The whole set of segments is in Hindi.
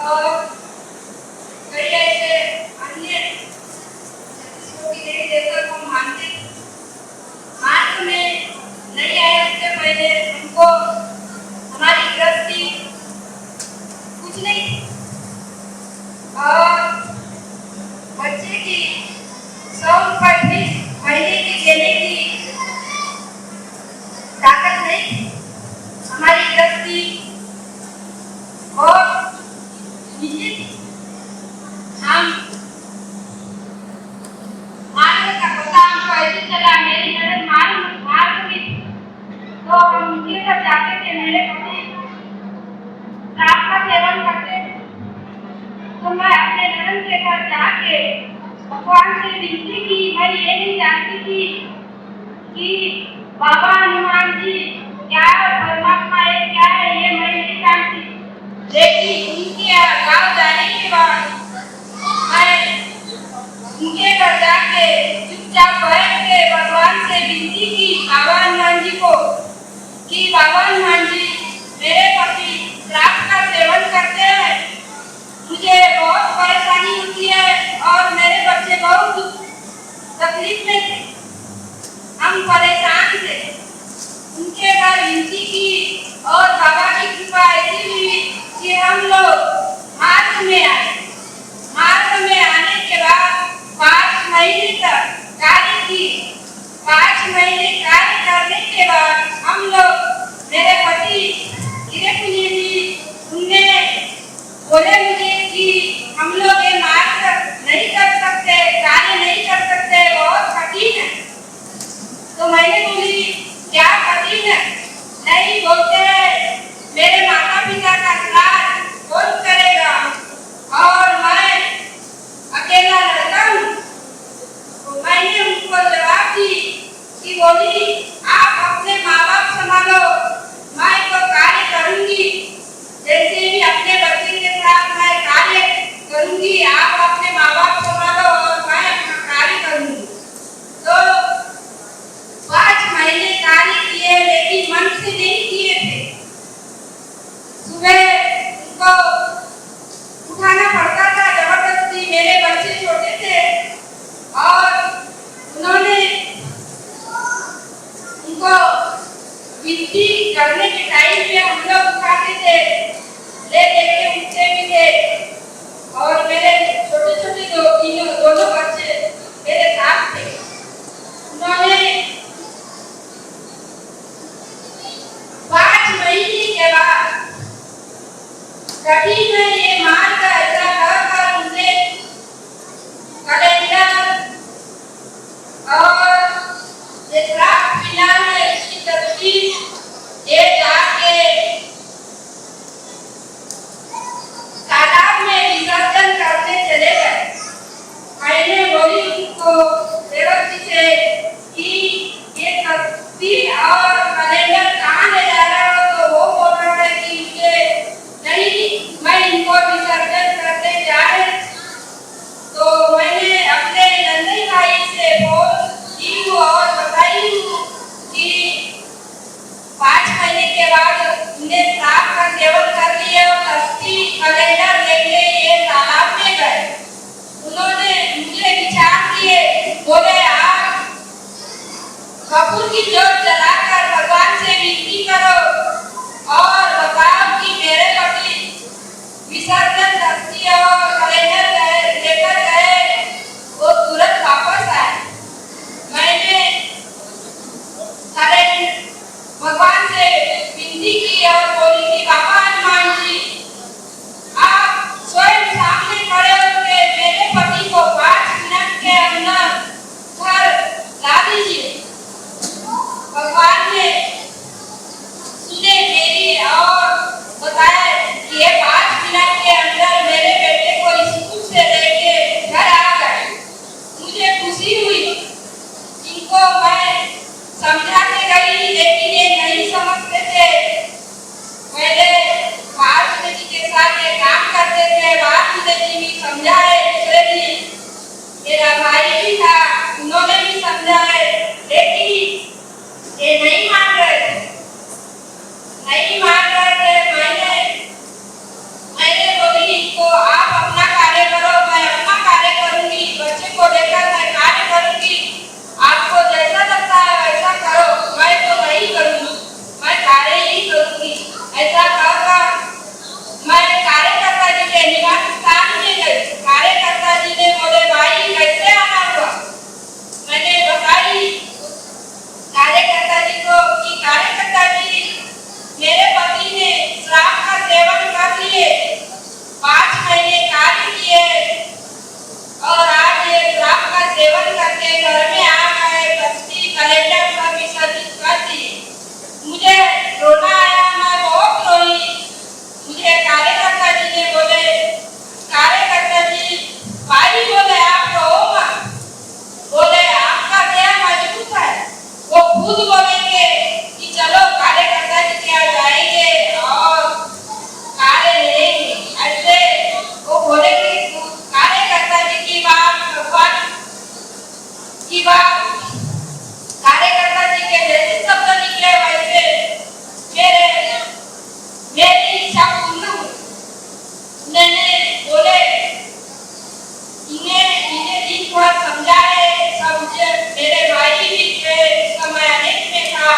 और कई ऐसे अन्य छत्तीसगढ़ की देवी देवता को मानते मार्च में नहीं आए उससे पहले हमको हमारी गृहस्थी कुछ नहीं थी और बच्चे की 100 रुपये महीने की देने की ताकत नहीं थी। हमारी गृहस्थी बहुत नीचे थी। हम मार्ग का पता हमको ऐसे चला, मेरी नजर मार्ग में थी तो हम उनके घर जाते थे। मेरे पति शराब का सेवन करते थे तो मैं अपने ननद के घर जाके भगवान से विनती की। मैं ये नहीं जानती थी कि बाबा हनुमान जी क्या है, परमात्मा है क्या है, ये मैं नहीं जानती। लेकिन उनके गाँव जाने के बाद मैं उनके घर जाके चुपचाप बैठ के भगवान से विनती की बाबा हनुमान जी को कि बाबा हनुमान जी मेरे पति शराब का सेवन करते हैं, मुझे बहुत परेशानी होती है और मेरे बच्चे बहुत तकलीफ में थे, हम परेशान थे। उनके घर विनती की और बाबा की कृपा ऐसी हुई कि हम लोग मार्च में आए। मार्च में आने के बाद 5 महीने तक कार्य की। 5 महीने कार्य करने के बाद हम लोग मेरे पति गिरे पुनिया जी उनने बोले मुझे कि हम लोग ये मार्च नहीं कर सकते, कार्य नहीं कर सकते, बहुत कठिन है। तो मैंने बोली क्या कठिन है? नहीं, बोलते हैं मेरे माता पिता का इलाज कौन करेगा और मैं अकेला लड़का हूँ। तो मैंने उनको जवाब दी कि बोली आप अपने माँ बाप संभालो, मैं तो कार्य करूंगी, जैसे भी अपने बच्चे के साथ मैं कार्य करूंगी, आप अपने माँ बाप संभालो और मैं अपना कार्य करूंगी। तो 5 महीने कार्य किए लेकिन मन से नहीं किए थे। सुबह उनको उठाना पड़ता था जबरदस्ती, मेरे बच्चे छोटे थे और उन्होंने उनको विनती करने के टाइम पे हम लोग उठाते थे, ले लेके उठते भी थे और मेरे छोटे छोटे दोनों बच्चे मेरे साथ थे। उन्होंने 5 महीने के बाद कठिन में ये मार्ग ऐसा कर उनसे कैलेंडर और ये शराब पीना है इसकी तस्वीर ये जाके तालाब में विसर्जन करने चले गए। मैंने बोली उनको देवती से कि ये तस्वीर और कैलेंडर कहाँ ले जा रहा हो, तो वो बोल रहा है कि मुझे नहीं, मैं इनको विसर्जन करने जा रहे। तो मैंने अपने नंदी भाई से बोल की और बताई कि 5 महीने के बाद उन्हें शराब का सेवन कर लिया और तस्वीर कैलेंडर लेके ये तालाब में गए। उन्होंने मुझे विचार दिए, बोले आप कपूर की जोत जलाकर भगवान से विनती करो और बताओ कि मेरे पति विसर्जन तस्वीर और कैलेंडर लेकर गए, वो तुरंत वापस आए। मैंने भगवान से विनती की और बोली कि बाबा हनुमान जी आप स्वयं सामने खड़े होकर मेरे पति को 5 मिनट के अंदर घर ला दीजिए। भगवान ने सुने मेरी और बताया कि ये 5 मिनट के अंदर मेरे बेटे को स्कूल से लेके घर आ गए। मुझे खुशी हुई। इनको मैं समझाते गई लेकिन ये नहीं समझते थे। पहले भारत जी के साथ ये काम करते थे, भारत जी भी समझाए, मेरा भाई भी था, उन्होंने भी समझाए, लेकिन ये नहीं मान रहे थे, नहीं मान रहे थे। मैंने बोली इनको खुद बोलेंगे कि चलो कार्यकर्ता जी के यहाँ जाएंगे और कार्य लेंगे, ऐसे वो बोलेंगे कार्यकर्ता जी की बात भगवान की बात कार्यकर्ता जी के जैसे शब्द निकले वैसे मेरी इच्छा पूर्ण हुई। मैंने बोले इन्हें दिन भर समझाए, समझे मेरे भाई भी थे, समय अनेक में था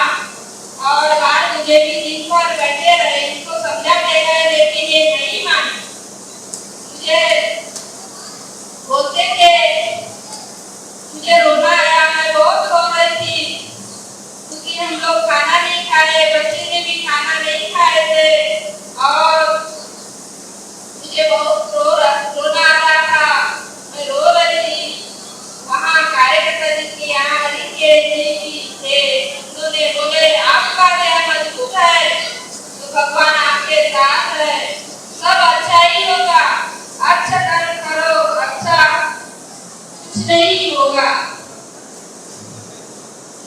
और आज मुझे भी दिन भर बैठे रहे, इसको समझाते गए लेकिन ये नहीं माने। मुझे बोलते थे, मुझे रोना आया, मैं बहुत रो रही थी क्योंकि हम लोग खाना नहीं खाए, बच्चे ने भी खाना नहीं खाए थे और मुझे बहुत रोना आ रहा था, मैं रो रही थी। वहाँ कार्यकर्ता जी के यहाँ लिखे थे, उन्होंने बोले आपका देह मजबूत है तो भगवान आपके साथ है, सब अच्छा ही होगा, अच्छा कर्म करो, अच्छा कुछ नहीं होगा।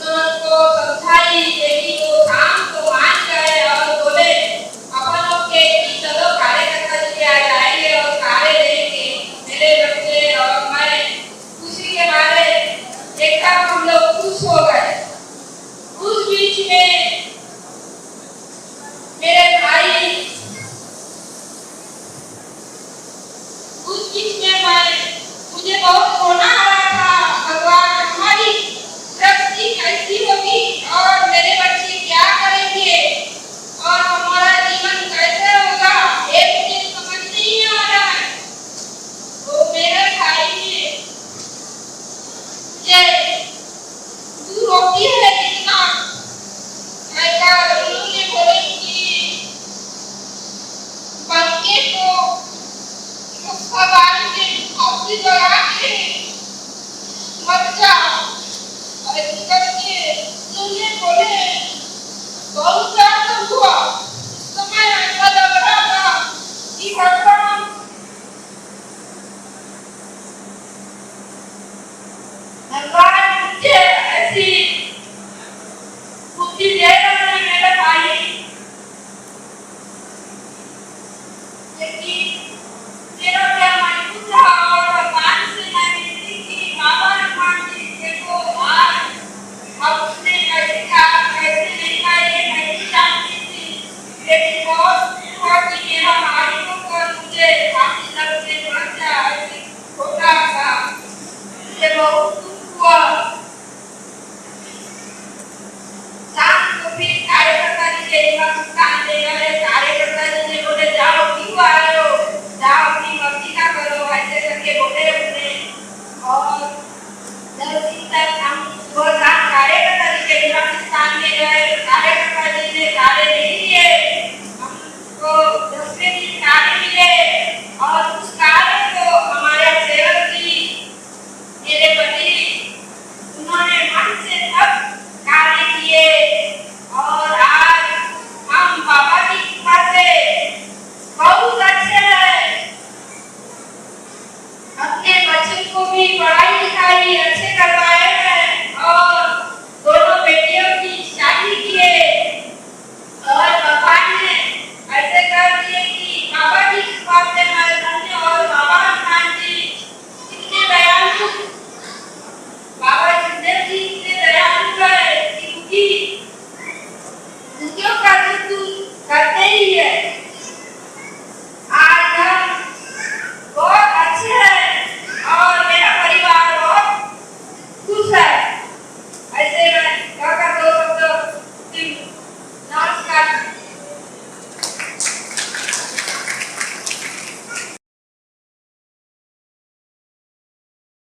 उनको समझाई लेकिन वो काम को मान गए और बोले अपन लोग के चलो कार्यकर्ता जी के यहाँ जाएंगे और कार्य लेंगे। मेरे बच्चे और मैं खुशी के मारे एकदम हम लोग खुश हो गए। उस बीच में मेरे भाई, उस बीच में मुझे बहुत रोना आ रहा था, भगवान हमारी प्रगति कैसी होगी और मेरे बच्चे क्या करेंगे और हमारा जीवन कैसे होगा, ये मुझे समझ नहीं आ रहा है। तो मेरे भाई ने मुझे दूर होती है कितना ऐसा उन्होंने बोले कि पंखे को बारी में ऑक्सीजन लगा के मत जाओ और करके उन्होंने बोले बहुत ज्यादा हुआ। समय ऐसा लग रहा था कि भगवान मुझे ऐसी बुद्धि दे रहे हैं मेरे भाई, लेकिन मेरा क्या मजबूत था और भगवान से मैं विनती की बाबा हनुमान जी देखो आज अब उसने कैसे कहा कैसे नहीं कहा ये नहीं जानती थी, लेकिन बहुत हुआ कि मेरा भाई को कर मुझे फांसी लगने लग जाए, छोटा था, मुझे बहुत दुख हुआ। शाम को फिर कार्यकर्ता जी के हिंदुस्तान ले गए। कार्यकर्ता जी ने बोले जाओ क्यों आए हो, जाओ अपनी मर्जी का करो, ऐसे करके बोले उन्हें। और 10 दिन तक हम 2 साल कार्यकर्ता जी के हिंदुस्तान ले गए